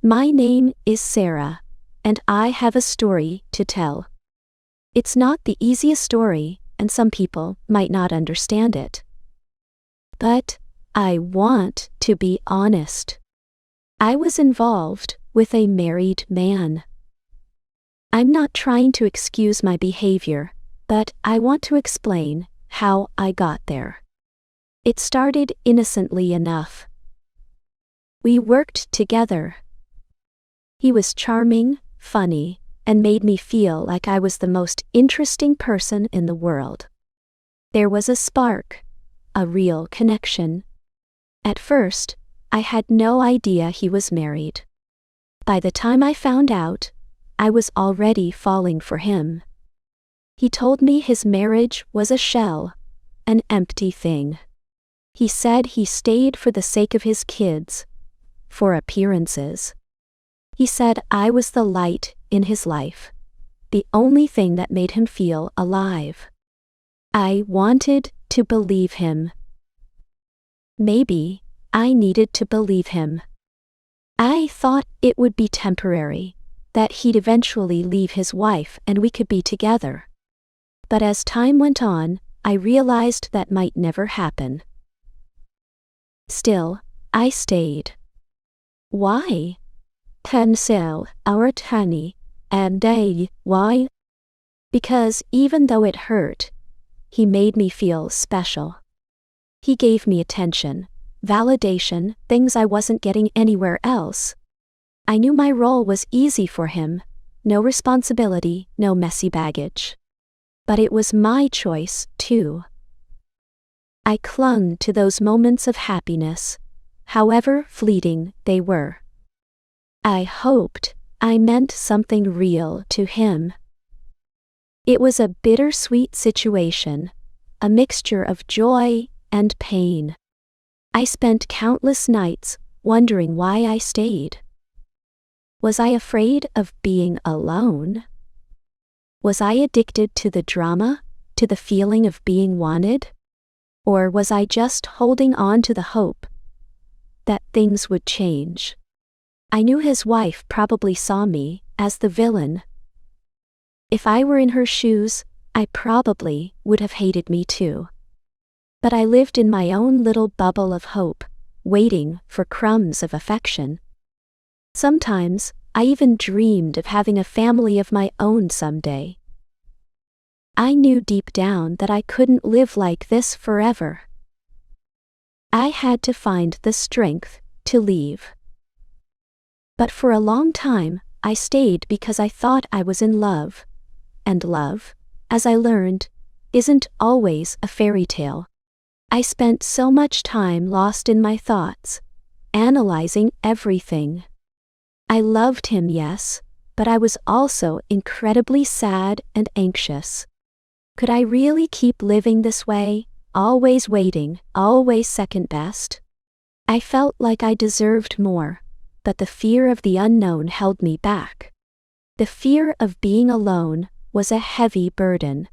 My name is Sarah, and I have a story to tell. It's not the easiest story, and some people might not understand it. But I want to be honest. I was involved with a married man. I'm not trying to excuse my behavior, but I want to explain how I got there. It started innocently enough. We worked together. He was charming, funny, and made me feel like I was the most interesting person in the world. There was a spark, a real connection. At first, I had no idea he was married. By the time I found out, I was already falling for him. He told me his marriage was a shell, an empty thing. He said he stayed for the sake of his kids, for appearances. He said I was the light in his life, the only thing that made him feel alive. I wanted to believe him. Maybe I needed to believe him. I thought it would be temporary, that he'd eventually leave his wife and we could be together. But as time went on, I realized that might never happen. Still, I stayed. Why? Cancel our tiny, and day, why? Because even though it hurt, he made me feel special. He gave me attention, validation, things I wasn't getting anywhere else. I knew my role was easy for him, no responsibility, no messy baggage. But it was my choice, too. I clung to those moments of happiness, however fleeting they were. I hoped I meant something real to him. It was a bittersweet situation, a mixture of joy and pain. I spent countless nights wondering why I stayed. Was I afraid of being alone? Was I addicted to the drama, to the feeling of being wanted? Or was I just holding on to the hope that things would change? I knew his wife probably saw me as the villain. If I were in her shoes, I probably would have hated me too. But I lived in my own little bubble of hope, waiting for crumbs of affection. Sometimes, I even dreamed of having a family of my own someday. I knew deep down that I couldn't live like this forever. I had to find the strength to leave. But for a long time, I stayed because I thought I was in love. And love, as I learned, isn't always a fairy tale. I spent so much time lost in my thoughts, analyzing everything. I loved him, yes, but I was also incredibly sad and anxious. Could I really keep living this way, always waiting, always second best? I felt like I deserved more, but the fear of the unknown held me back. The fear of being alone was a heavy burden.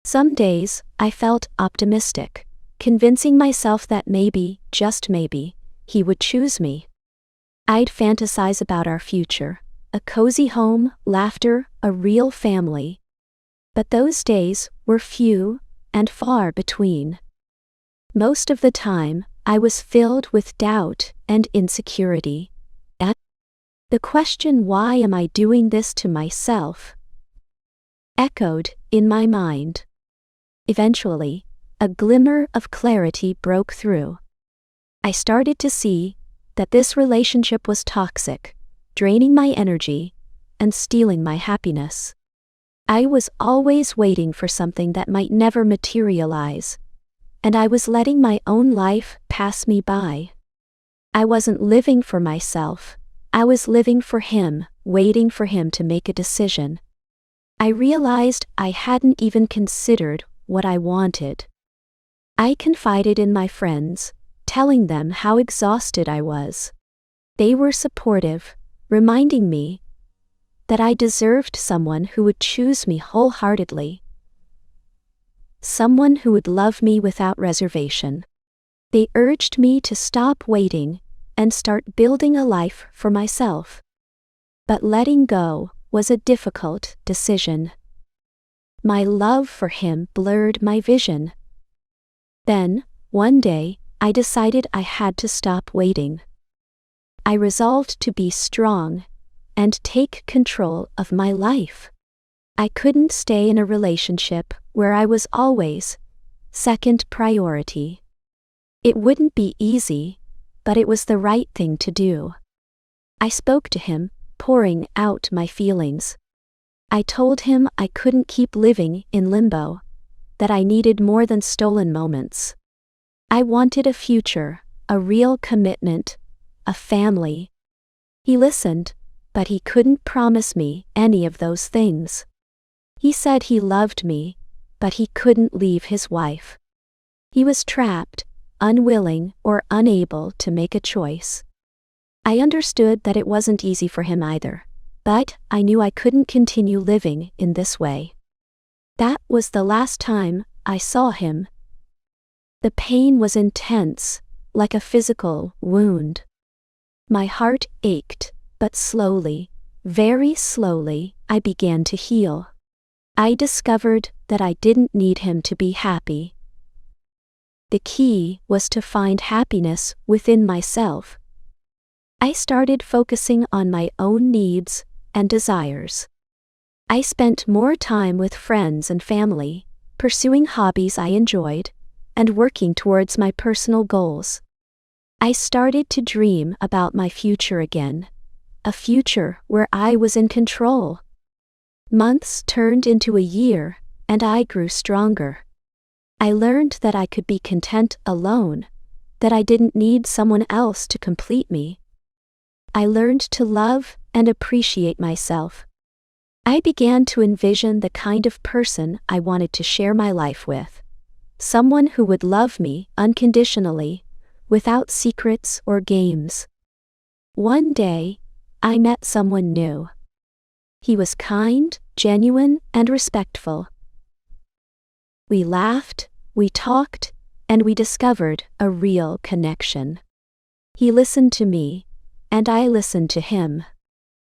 Some days, I felt optimistic, convincing myself that maybe, just maybe, he would choose me. I'd fantasize about our future, a cozy home, laughter, a real family. But those days were few and far between. Most of the time, I was filled with doubt and insecurity. And the question, why am I doing this to myself, echoed in my mind. Eventually, a glimmer of clarity broke through. I started to see that this relationship was toxic, draining my energy and stealing my happiness. I was always waiting for something that might never materialize, and I was letting my own life pass me by. I wasn't living for myself, I was living for him, waiting for him to make a decision. I realized I hadn't even considered what I wanted. I confided in my friends, telling them how exhausted I was. They were supportive, reminding me that I deserved someone who would choose me wholeheartedly. Someone who would love me without reservation. They urged me to stop waiting and start building a life for myself. But letting go was a difficult decision. My love for him blurred my vision. Then, one day, I decided I had to stop waiting. I resolved to be strong and take control of my life. I couldn't stay in a relationship where I was always second priority. It wouldn't be easy, but it was the right thing to do. I spoke to him, pouring out my feelings. I told him I couldn't keep living in limbo, that I needed more than stolen moments. I wanted a future, a real commitment, a family. He listened, but he couldn't promise me any of those things. He said he loved me, but he couldn't leave his wife. He was trapped, unwilling or unable to make a choice. I understood that it wasn't easy for him either, but I knew I couldn't continue living in this way. That was the last time I saw him. The pain was intense, like a physical wound. My heart ached, but slowly, very slowly, I began to heal. I discovered that I didn't need him to be happy. The key was to find happiness within myself. I started focusing on my own needs and desires. I spent more time with friends and family, pursuing hobbies I enjoyed, and working towards my personal goals. I started to dream about my future again, a future where I was in control. Months turned into a year, and I grew stronger. I learned that I could be content alone, that I didn't need someone else to complete me. I learned to love and appreciate myself. I began to envision the kind of person I wanted to share my life with. Someone who would love me unconditionally, without secrets or games. One day, I met someone new. He was kind, genuine, and respectful. We laughed, we talked, and we discovered a real connection. He listened to me, and I listened to him.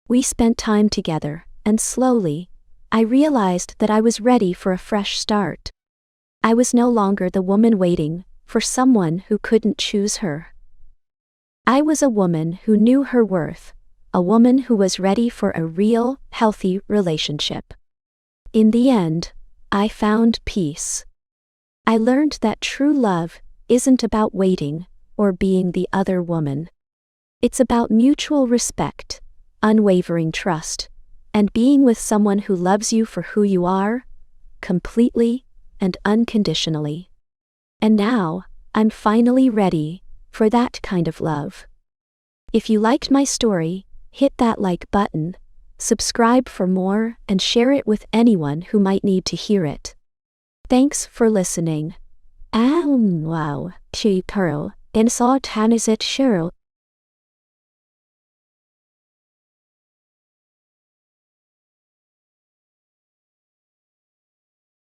We spent time together, and slowly, I realized that I was ready for a fresh start. I was no longer the woman waiting for someone who couldn't choose her. I was a woman who knew her worth, a woman who was ready for a real, healthy relationship. In the end, I found peace. I learned that true love isn't about waiting or being the other woman. It's about mutual respect, unwavering trust, and being with someone who loves you for who you are, completely and unconditionally. And now, I'm finally ready for that kind of love. If you liked my story, hit that like button, subscribe for more, and share it with anyone who might need to hear it. Thanks for listening. Wow, Chi Pearl, and saw Tanisit Cheryl